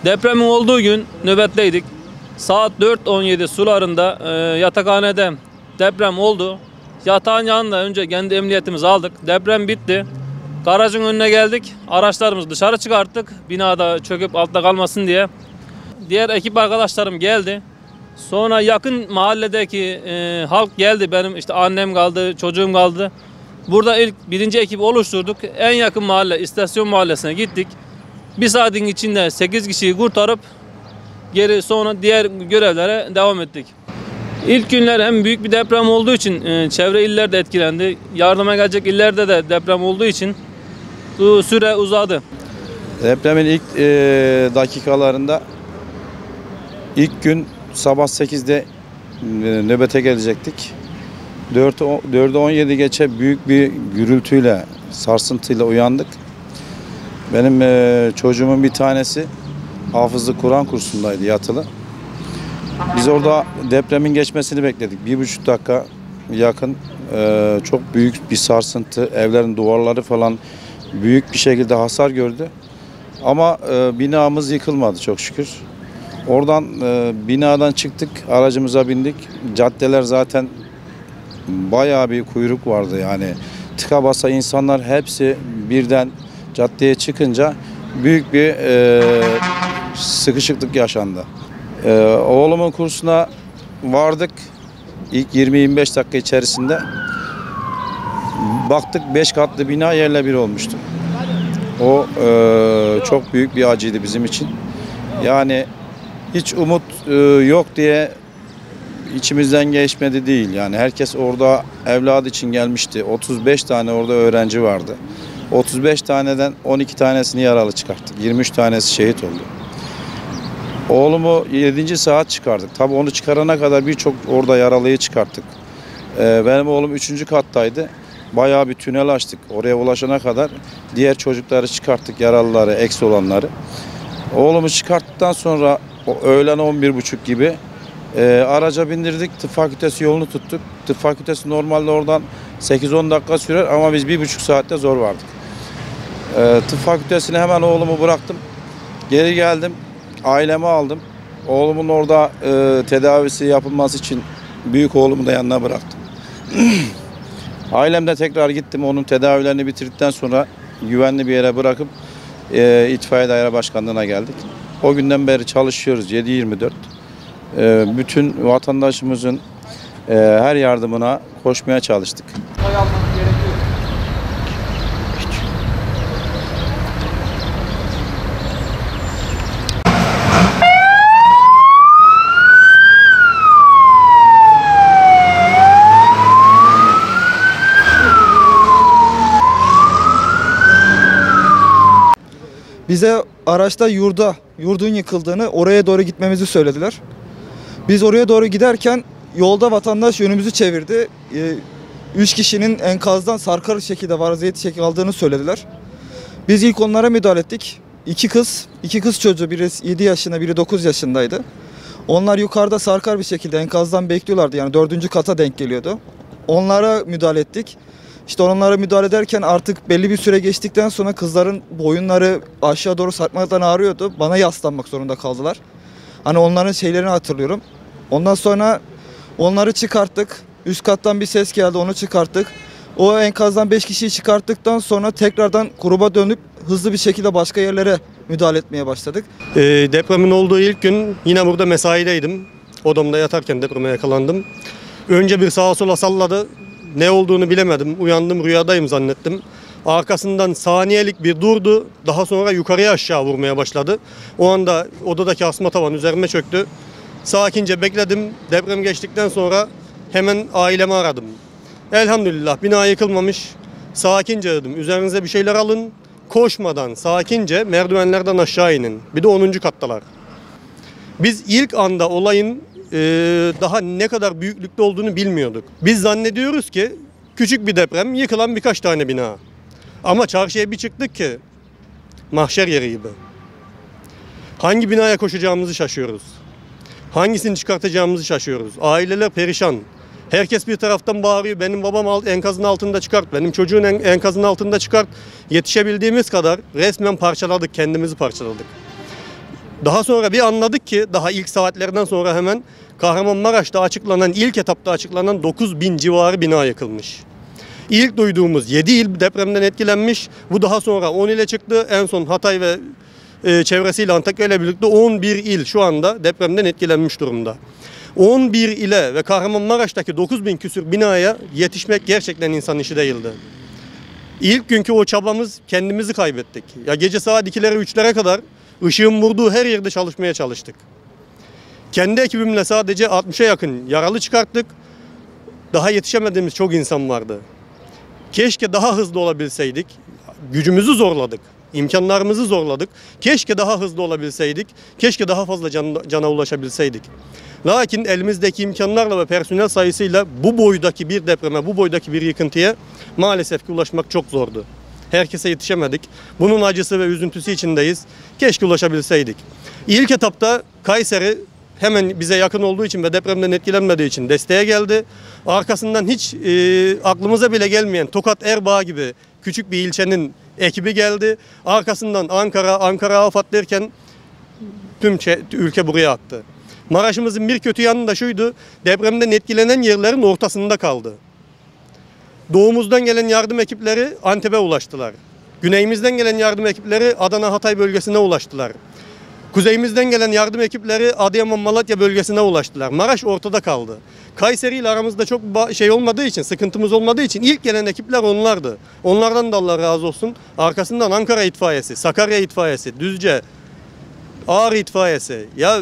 Depremin olduğu gün nöbetteydik. Saat 4:17 sularında yatakhanede deprem oldu. Yatağın yanında önce kendi emniyetimizi aldık. Deprem bitti. Garajın önüne geldik. Araçlarımızı dışarı çıkarttık. Binada çöküp altta kalmasın diye. Diğer ekip arkadaşlarım geldi. Sonra yakın mahalledeki halk geldi. Benim işte annem kaldı, çocuğum kaldı. Burada ilk birinci ekibi oluşturduk. En yakın mahalle, istasyon mahallesine gittik. Bir saatin içinde 8 kişiyi kurtarıp geri sonra diğer görevlere devam ettik. İlk günler hem büyük bir deprem olduğu için çevre iller de etkilendi. Yardıma gelecek illerde de deprem olduğu için bu süre uzadı. Depremin ilk dakikalarında ilk gün sabah 8'de nöbete gelecektik. 4'e 17 geçe büyük bir gürültüyle, sarsıntıyla uyandık. Benim çocuğumun bir tanesi hafızlık Kur'an kursundaydı yatılı. Biz orada depremin geçmesini bekledik. 1,5 dakika yakın çok büyük bir sarsıntı, evlerin duvarları falan büyük bir şekilde hasar gördü. Ama binamız yıkılmadı çok şükür. Oradan binadan çıktık, aracımıza bindik. Caddeler zaten bayağı bir kuyruk vardı yani. Tıka basa insanlar hepsi birden caddeye çıkınca büyük bir sıkışıklık yaşandı. Oğlumun kursuna vardık. İlk 20-25 dakika içerisinde baktık 5 katlı bina yerle bir olmuştu. O çok büyük bir acıydı bizim için. Yani hiç umut yok diye içimizden geçmedi değil. Yani herkes orada evladı için gelmişti. 35 tane orada öğrenci vardı. 35 taneden 12 tanesini yaralı çıkarttık. 23 tanesi şehit oldu. Oğlumu 7. saat çıkardık. Tabii onu çıkarana kadar birçok orada yaralıyı çıkarttık. Benim oğlum 3. kattaydı. Bayağı bir tünel açtık. Oraya ulaşana kadar diğer çocukları çıkarttık, yaralıları, eksi olanları. Oğlumu çıkarttıktan sonra öğlen 11.30 gibi araca bindirdik. Tıp fakültesi yolunu tuttuk. Tıp fakültesi normalde oradan 8-10 dakika sürer ama biz 1,5 saatte zor vardık. Tıp fakültesine hemen oğlumu bıraktım. Geri geldim. Ailemi aldım. Oğlumun orada tedavisi yapılması için büyük oğlumu da yanına bıraktım. Ailemle tekrar gittim. Onun tedavilerini bitirdikten sonra güvenli bir yere bırakıp İtfaiye Daire Başkanlığı'na geldik. O günden beri çalışıyoruz 7/24. Bütün vatandaşımızın her yardımına koşmaya çalıştık. Bize araçta yurdun yıkıldığını, oraya doğru gitmemizi söylediler. Biz oraya doğru giderken yolda vatandaş yönümüzü çevirdi. 3 kişinin enkazdan sarkar şekilde vaziyeti kaldığını söylediler. Biz ilk onlara müdahale ettik. İki kız çocuğu, biri 7 yaşında, biri 9 yaşındaydı. Onlar yukarıda sarkar bir şekilde enkazdan bekliyorlardı, yani 4. kata denk geliyordu. Onlara müdahale ettik. İşte onlara müdahale ederken artık belli bir süre geçtikten sonra kızların boyunları aşağı doğru sarkmaktan ağrıyordu. Bana yaslanmak zorunda kaldılar. Hani onların şeylerini hatırlıyorum. Ondan sonra onları çıkarttık. Üst kattan bir ses geldi, onu çıkarttık. O enkazdan 5 kişiyi çıkarttıktan sonra tekrardan gruba dönüp hızlı bir şekilde başka yerlere müdahale etmeye başladık. Depremin olduğu ilk gün yine burada mesaideydim. Odamda yatarken depreme yakalandım. Önce bir sağa sola salladı. Ne olduğunu bilemedim. Uyandım, rüyadayım zannettim. Arkasından saniyelik bir durdu. Daha sonra yukarıya aşağı vurmaya başladı. O anda odadaki asma tavan üzerime çöktü. Sakince bekledim. Deprem geçtikten sonra hemen ailemi aradım. Elhamdülillah bina yıkılmamış. Sakince dedim. Üzerinize bir şeyler alın. Koşmadan, sakince merdivenlerden aşağı inin. Bir de 10. kattalar. Biz ilk anda olayın daha ne kadar büyüklükte olduğunu bilmiyorduk. Biz zannediyoruz ki küçük bir deprem, yıkılan birkaç tane bina. Ama çarşıya bir çıktık ki mahşer yeri gibi. Hangi binaya koşacağımızı şaşıyoruz. Hangisini çıkartacağımızı şaşıyoruz. Aileler perişan. Herkes bir taraftan bağırıyor. Benim babam enkazın altında çıkart, benim çocuğun enkazın altında çıkart. Yetişebildiğimiz kadar resmen parçaladık, kendimizi parçaladık. Daha sonra bir anladık ki daha ilk saatlerden sonra hemen Kahramanmaraş'ta açıklanan, ilk etapta açıklanan 9.000 civarı bina yıkılmış. İlk duyduğumuz 7 il depremden etkilenmiş. Bu daha sonra 10 ile çıktı. En son Hatay ve çevresiyle Antakya ile birlikte 11 il şu anda depremden etkilenmiş durumda. 11 ile ve Kahramanmaraş'taki 9.000 küsür binaya yetişmek gerçekten insan işi değildi. İlk günkü o çabamız, kendimizi kaybettik. Ya gece saat 2'lere 3'lere kadar ışığın vurduğu her yerde çalışmaya çalıştık. Kendi ekibimle sadece 60'a yakın yaralı çıkarttık. Daha yetişemediğimiz çok insan vardı. Keşke daha hızlı olabilseydik. Gücümüzü zorladık. İmkanlarımızı zorladık. Keşke daha hızlı olabilseydik. Keşke daha fazla cana ulaşabilseydik. Lakin elimizdeki imkanlarla ve personel sayısıyla bu boydaki bir depreme, bu boydaki bir yıkıntıya maalesef ki ulaşmak çok zordu. Herkese yetişemedik. Bunun acısı ve üzüntüsü içindeyiz. Keşke ulaşabilseydik. İlk etapta Kayseri hemen bize yakın olduğu için ve depremden etkilenmediği için desteğe geldi. Arkasından hiç aklımıza bile gelmeyen Tokat Erbaa gibi küçük bir ilçenin ekibi geldi. Arkasından Ankara AFAD derken tüm ülke buraya aktı. Maraş'ımızın bir kötü yanı da şuydu, depremden etkilenen yerlerin ortasında kaldı. Doğumuzdan gelen yardım ekipleri Antep'e ulaştılar. Güneyimizden gelen yardım ekipleri Adana Hatay bölgesine ulaştılar. Kuzeyimizden gelen yardım ekipleri Adıyaman Malatya bölgesine ulaştılar. Maraş ortada kaldı. Kayseri ile aramızda çok olmadığı için, sıkıntımız olmadığı için ilk gelen ekipler onlardı. Onlardan da Allah razı olsun. Arkasından Ankara itfaiyesi, Sakarya itfaiyesi, Düzce, Ağrı itfaiyesi. Ya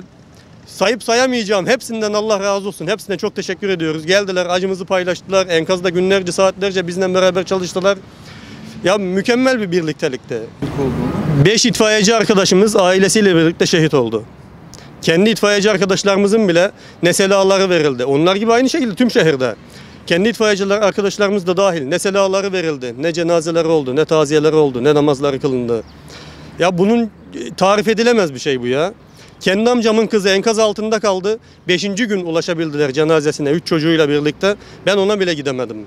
sayıp sayamayacağım. Hepsinden Allah razı olsun. Hepsine çok teşekkür ediyoruz. Geldiler, acımızı paylaştılar. Enkazda günlerce, saatlerce bizimle beraber çalıştılar. Ya mükemmel bir birliktelikti. 5 itfaiyeci arkadaşımız ailesiyle birlikte şehit oldu. Kendi itfaiyeci arkadaşlarımızın bile ne selaları verildi. Onlar gibi aynı şekilde tüm şehirde. Kendi itfaiyeciler arkadaşlarımız da dahil ne selaları verildi, ne cenazeleri oldu, ne taziyeleri oldu, ne namazları kılındı. Ya bunun tarif edilemez bir şey bu ya. Kendi amcamın kızı enkaz altında kaldı. 5. gün ulaşabildiler cenazesine 3 çocuğuyla birlikte. Ben ona bile gidemedim.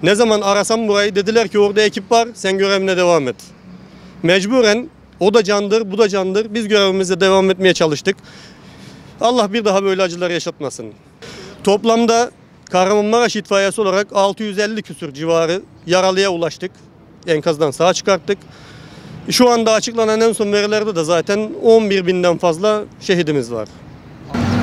Ne zaman arasam burayı dediler ki orada ekip var, sen görevine devam et. Mecburen o da candır, bu da candır. Biz görevimize devam etmeye çalıştık. Allah bir daha böyle acılar yaşatmasın. Toplamda Kahramanmaraş itfaiyesi olarak 650 küsür civarı yaralıya ulaştık. Enkazdan sağ çıkarttık. Şu anda açıklanan en son verilerde de zaten 11.000'den fazla şehidimiz var.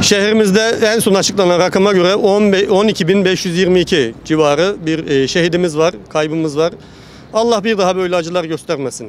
Şehrimizde en son açıklanan rakama göre 12.522 civarı bir şehidimiz var, kaybımız var. Allah bir daha böyle acılar göstermesin.